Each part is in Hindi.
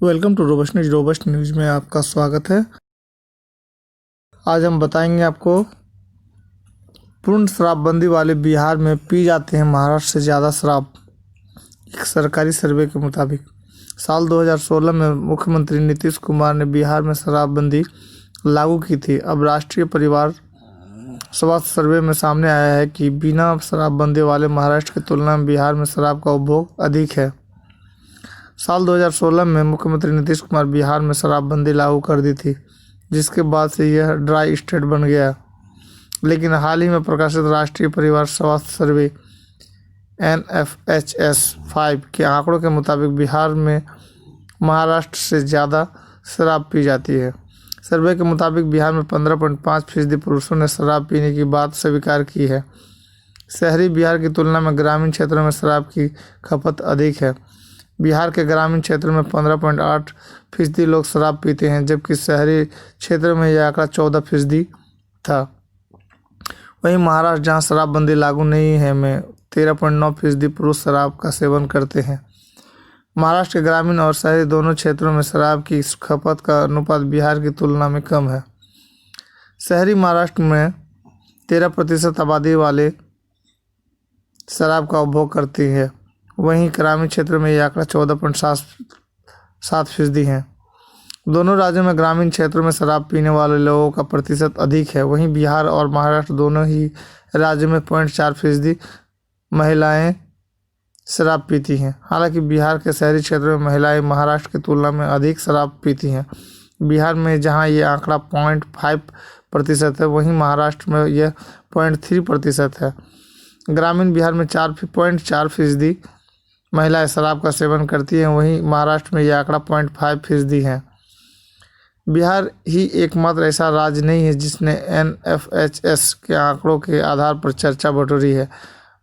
वेलकम टू रोबस्ट न्यूज़ में आपका स्वागत है। आज हम बताएंगे आपको पूर्ण शराबबंदी वाले बिहार में पी जाते हैं महाराष्ट्र से ज़्यादा शराब। एक सरकारी सर्वे के मुताबिक साल 2016 में मुख्यमंत्री नीतीश कुमार ने बिहार में शराबबंदी लागू की थी। अब राष्ट्रीय परिवार स्वास्थ्य सर्वे में सामने आया है कि बिना शराबबंदी वाले महाराष्ट्र की तुलना में बिहार में शराब का उपभोग अधिक है। साल 2016 में मुख्यमंत्री नीतीश कुमार बिहार में शराबबंदी लागू कर दी थी, जिसके बाद से यह ड्राई स्टेट बन गया। लेकिन हाल ही में प्रकाशित राष्ट्रीय परिवार स्वास्थ्य सर्वे NFHS 5 के आंकड़ों के मुताबिक बिहार में महाराष्ट्र से ज़्यादा शराब पी जाती है। सर्वे के मुताबिक बिहार में 15.5% पुरुषों ने शराब पीने की बात स्वीकार की है। शहरी बिहार की तुलना में ग्रामीण क्षेत्रों में शराब की खपत अधिक है। बिहार के ग्रामीण क्षेत्रों में 15.8% लोग शराब पीते हैं, जबकि शहरी क्षेत्रों में यह आंकड़ा 14% था। वहीं महाराष्ट्र, जहां शराबबंदी लागू नहीं है, में 13.9% पुरुष शराब का सेवन करते हैं। महाराष्ट्र के ग्रामीण और शहरी दोनों क्षेत्रों में शराब की खपत का अनुपात बिहार की तुलना में कम है। शहरी महाराष्ट्र में 13% आबादी वाले शराब का उपभोग करती है, वहीं ग्रामीण क्षेत्र में यह आंकड़ा 14.7% है। दोनों राज्यों में ग्रामीण क्षेत्रों में शराब पीने वाले लोगों का प्रतिशत अधिक है। वहीं बिहार और महाराष्ट्र दोनों ही राज्यों में 0.4% महिलाएं शराब पीती हैं। हालांकि बिहार के शहरी क्षेत्रों में महिलाएं महाराष्ट्र की तुलना में अधिक शराब पीती हैं। बिहार में जहां ये आंकड़ा 0.5% है, वहीं महाराष्ट्र में यह 0.3% है। ग्रामीण बिहार में 4.4% महिलाएं शराब का सेवन करती हैं, वहीं महाराष्ट्र में यह आंकड़ा 0.5% है। बिहार ही एकमात्र ऐसा राज्य नहीं है जिसने NFHS के आंकड़ों के आधार पर चर्चा बटोरी है।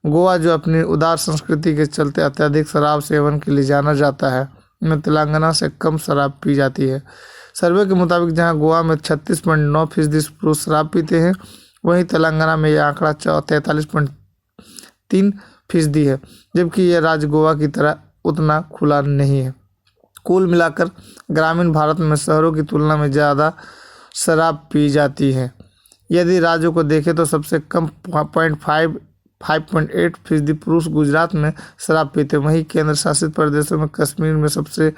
गोवा, जो अपनी उदार संस्कृति के चलते अत्यधिक शराब सेवन के लिए जाना जाता है, में तेलंगाना से कम शराब पी जाती है। सर्वे के मुताबिक जहां गोवा में 36.9% पुरुष शराब पीते हैं, वहीं तेलंगाना में यह आंकड़ा 43.3% है, जबकि यह राज्य गोवा की तरह उतना खुला नहीं है। कुल मिलाकर ग्रामीण भारत में शहरों की तुलना में ज़्यादा शराब पी जाती है। यदि राज्यों को देखें तो सबसे कम 5.8% पुरुष गुजरात में शराब पीते हैं। वहीं केंद्र शासित प्रदेशों में कश्मीर में सबसे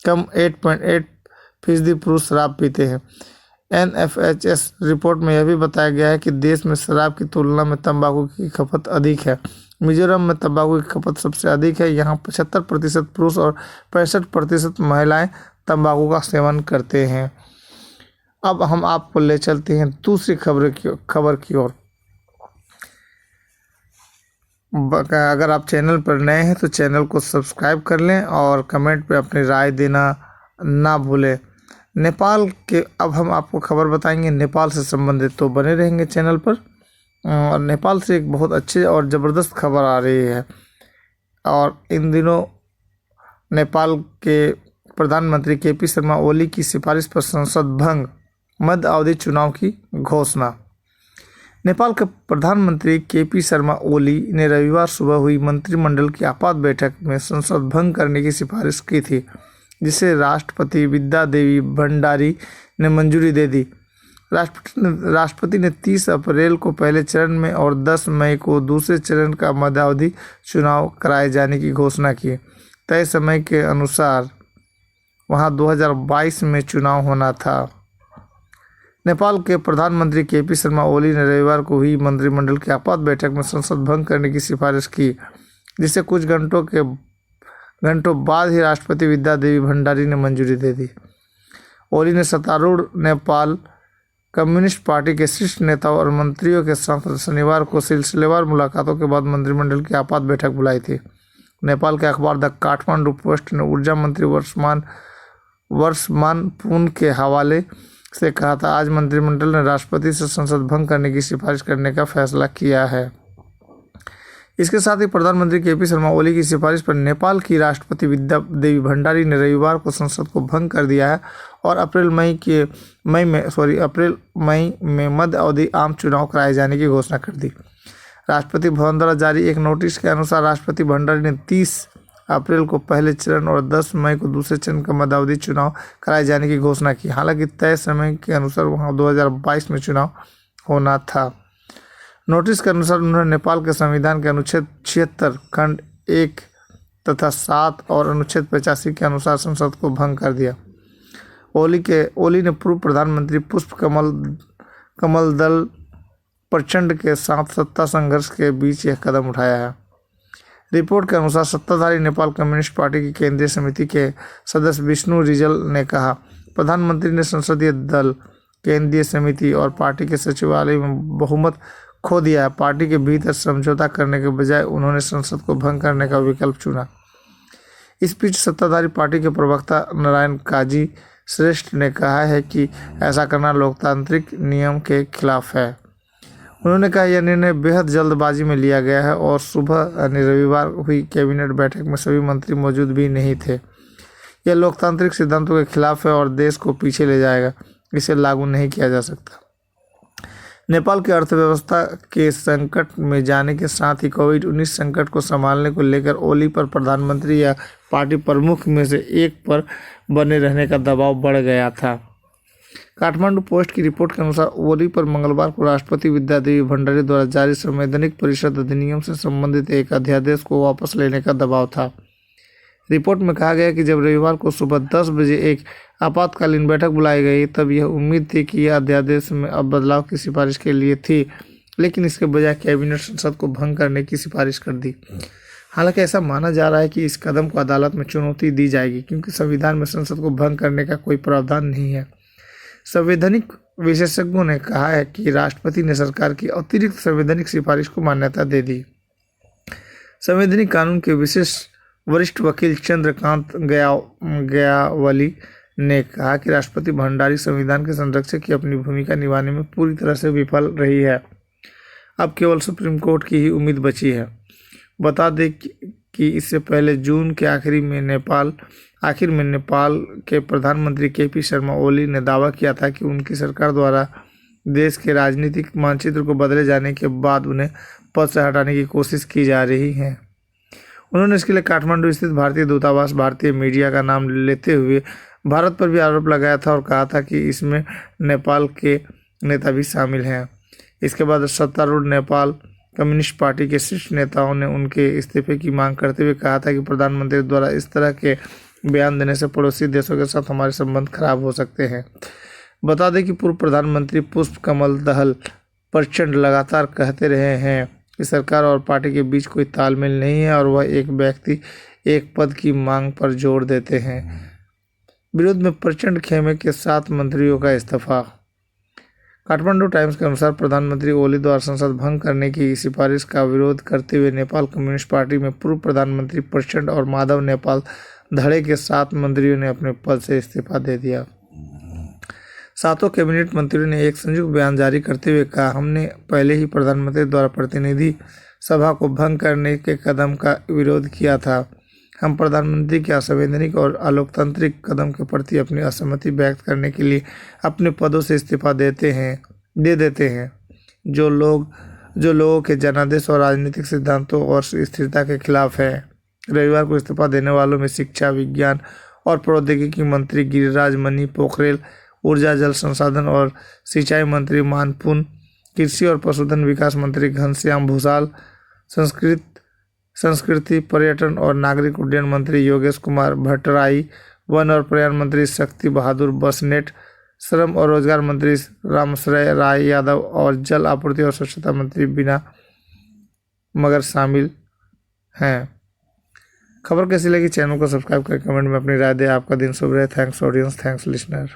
कम 8.8% पुरुष शराब पीते हैं। NFHS रिपोर्ट में यह भी बताया गया है कि देश में शराब की तुलना में तंबाकू की खपत अधिक है। मिजोरम में तंबाकू की खपत सबसे अधिक है। यहाँ 75% पुरुष और 65% महिलाएं तंबाकू का सेवन करते हैं। अब हम आपको ले चलते हैं दूसरी खबर की ओर। अगर आप चैनल पर नए हैं तो चैनल को सब्सक्राइब कर लें और कमेंट पे अपनी राय देना ना भूलें। नेपाल के अब हम आपको खबर बताएंगे नेपाल से संबंधित, तो बने रहेंगे चैनल पर। और नेपाल से एक बहुत अच्छी और ज़बरदस्त खबर आ रही है। और इन दिनों नेपाल के प्रधानमंत्री KP शर्मा ओली की सिफारिश पर संसद भंग, मध्य अवधि चुनाव की घोषणा। नेपाल के प्रधानमंत्री KP शर्मा ओली ने रविवार सुबह हुई मंत्रिमंडल की आपात बैठक में संसद भंग करने की सिफारिश की थी, जिसे राष्ट्रपति विद्या देवी भंडारी ने मंजूरी दे दी। राष्ट्रपति ने 30 अप्रैल को पहले चरण में और 10 मई को दूसरे चरण का मध्यावधि चुनाव कराए जाने की घोषणा की। तय समय के अनुसार वहां 2022 में चुनाव होना था। नेपाल के प्रधानमंत्री KP शर्मा ओली ने रविवार को हुई मंत्रिमंडल की आपात बैठक में संसद भंग करने की सिफारिश की, जिसे कुछ घंटों बाद ही राष्ट्रपति विद्या देवी भंडारी ने मंजूरी दे दी। ओली ने सत्तारूढ़ नेपाल कम्युनिस्ट पार्टी के शीर्ष नेताओं और मंत्रियों के साथ शनिवार को सिलसिलेवार मुलाकातों के बाद मंत्रिमंडल की आपात बैठक बुलाई थी। नेपाल के अखबार द काठमांडू पोस्ट ने ऊर्जा मंत्री वर्षमान पुन के हवाले से कहा था, आज मंत्रिमंडल ने राष्ट्रपति से संसद भंग करने की सिफारिश करने का फैसला किया है। इसके साथ ही प्रधानमंत्री KP शर्मा ओली की सिफारिश पर नेपाल की राष्ट्रपति विद्या देवी भंडारी ने रविवार को संसद को भंग कर दिया है और अप्रैल मई में मध्य अवधि आम चुनाव कराए जाने की घोषणा कर दी। राष्ट्रपति भवन द्वारा जारी एक नोटिस के अनुसार राष्ट्रपति भंडारी ने 30 अप्रैल को पहले चरण और 10 मई को दूसरे चरण का मध्यावधि चुनाव कराए जाने की घोषणा की। हालांकि तय समय के अनुसार वहां 2022 में चुनाव होना था। नोटिस के अनुसार उन्होंने नेपाल के संविधान के अनुच्छेद 76 खंड 1 तथा 7 और अनुच्छेद 85 के अनुसार संसद को भंग कर दिया। ओली ने पूर्व प्रधानमंत्री पुष्प कमल दल प्रचंड के साथ सत्ता संघर्ष के बीच यह कदम उठाया है। रिपोर्ट के अनुसार सत्ताधारी नेपाल कम्युनिस्ट पार्टी की केंद्रीय समिति के सदस्य विष्णु रिजल ने कहा, प्रधानमंत्री ने संसदीय दल, केंद्रीय समिति और पार्टी के सचिवालय में बहुमत खो दिया है। पार्टी के भीतर समझौता करने के बजाय उन्होंने संसद को भंग करने का विकल्प चुना। इस बीच सत्ताधारी पार्टी के प्रवक्ता नारायण काजी श्रेष्ठ ने कहा है कि ऐसा करना लोकतांत्रिक नियम के खिलाफ है। उन्होंने कहा, यह निर्णय बेहद जल्दबाजी में लिया गया है और सुबह यानी रविवार हुई कैबिनेट बैठक में सभी मंत्री मौजूद भी नहीं थे। यह लोकतांत्रिक सिद्धांतों के खिलाफ है और देश को पीछे ले जाएगा। इसे लागू नहीं किया जा सकता। नेपाल की अर्थव्यवस्था के संकट में जाने के साथ ही कोविड-19 संकट को संभालने को लेकर ओली पर प्रधानमंत्री या पार्टी प्रमुख में से एक पर बने रहने का दबाव बढ़ गया था। काठमांडू पोस्ट की रिपोर्ट के अनुसार ओली पर मंगलवार को राष्ट्रपति विद्यादेवी भंडारी द्वारा जारी संवैधानिक परिषद अधिनियम से संबंधित एक अध्यादेश को वापस लेने का दबाव था। रिपोर्ट में कहा गया कि जब रविवार को सुबह 10 बजे एक आपातकालीन बैठक बुलाई गई, तब यह उम्मीद थी कि यह अध्यादेश में अब बदलाव की सिफारिश के लिए थी, लेकिन इसके बजाय कैबिनेट संसद को भंग करने की सिफारिश कर दी। हालांकि ऐसा माना जा रहा है कि इस कदम को अदालत में चुनौती दी जाएगी, क्योंकि संविधान में संसद को भंग करने का कोई प्रावधान नहीं है। संवैधानिक विशेषज्ञों ने कहा है कि राष्ट्रपति ने सरकार की अतिरिक्त संवैधानिक सिफारिश को मान्यता दे दी। संवैधानिक कानून के वरिष्ठ वकील चंद्रकांत गयावली ने कहा कि राष्ट्रपति भंडारी संविधान के संरक्षक की अपनी भूमिका निभाने में पूरी तरह से विफल रही है। अब केवल सुप्रीम कोर्ट की ही उम्मीद बची है। बता दें कि इससे पहले जून के आखिर में नेपाल के प्रधानमंत्री केपी शर्मा ओली ने दावा किया था कि उनकी सरकार द्वारा देश के राजनीतिक मानचित्र को बदले जाने के बाद उन्हें पद से हटाने की कोशिश की जा रही है। उन्होंने इसके लिए काठमांडू स्थित भारतीय दूतावास, भारतीय मीडिया का नाम लेते हुए भारत पर भी आरोप लगाया था और कहा था कि इसमें नेपाल के नेता भी शामिल हैं। इसके बाद सत्तारूढ़ नेपाल कम्युनिस्ट पार्टी के शीर्ष नेताओं ने उनके इस्तीफे की मांग करते हुए कहा था कि प्रधानमंत्री द्वारा इस तरह के बयान देने से पड़ोसी देशों के साथ हमारे संबंध खराब हो सकते हैं। बता दें कि पूर्व प्रधानमंत्री पुष्प कमल दहल प्रचंड लगातार कहते रहे हैं कि सरकार और पार्टी के बीच कोई तालमेल नहीं है और वह एक व्यक्ति एक पद की मांग पर जोर देते हैं। विरोध में प्रचंड खेमे के 7 मंत्रियों का इस्तीफा। काठमांडू टाइम्स के अनुसार प्रधानमंत्री ओली द्वारा संसद भंग करने की सिफारिश का विरोध करते हुए नेपाल कम्युनिस्ट पार्टी में पूर्व प्रधानमंत्री प्रचंड और माधव नेपाल धड़े के 7 मंत्रियों ने अपने पद से इस्तीफा दे दिया। 7 कैबिनेट मंत्रियों ने एक संयुक्त बयान जारी करते हुए कहा, हमने पहले ही प्रधानमंत्री द्वारा प्रतिनिधि सभा को भंग करने के कदम का विरोध किया था। हम प्रधानमंत्री के असंवैधानिक और अलोकतांत्रिक कदम के प्रति अपनी असहमति व्यक्त करने के लिए अपने पदों से इस्तीफा दे देते हैं, जो लोगों के जनादेश और राजनीतिक सिद्धांतों और स्थिरता के खिलाफ है। रविवार को इस्तीफा देने वालों में शिक्षा, विज्ञान और प्रौद्योगिकी मंत्री गिरिराज मणि पोखरेल, ऊर्जा जल संसाधन और सिंचाई मंत्री मानपुन, कृषि और पशुधन विकास मंत्री घनश्याम भूषाल, संस्कृति, पर्यटन और नागरिक उड्डयन मंत्री योगेश कुमार भट्टराई, वन और पर्यावरण मंत्री शक्ति बहादुर बसनेट, श्रम और रोजगार मंत्री रामश्रय राय यादव और जल आपूर्ति और स्वच्छता मंत्री बीना मगर शामिल हैं। खबर कैसी लगी? चैनल को सब्सक्राइब कर कमेंट में अपनी राय दें। आपका दिन शुभ रहे। Thanks audience, thanks listener.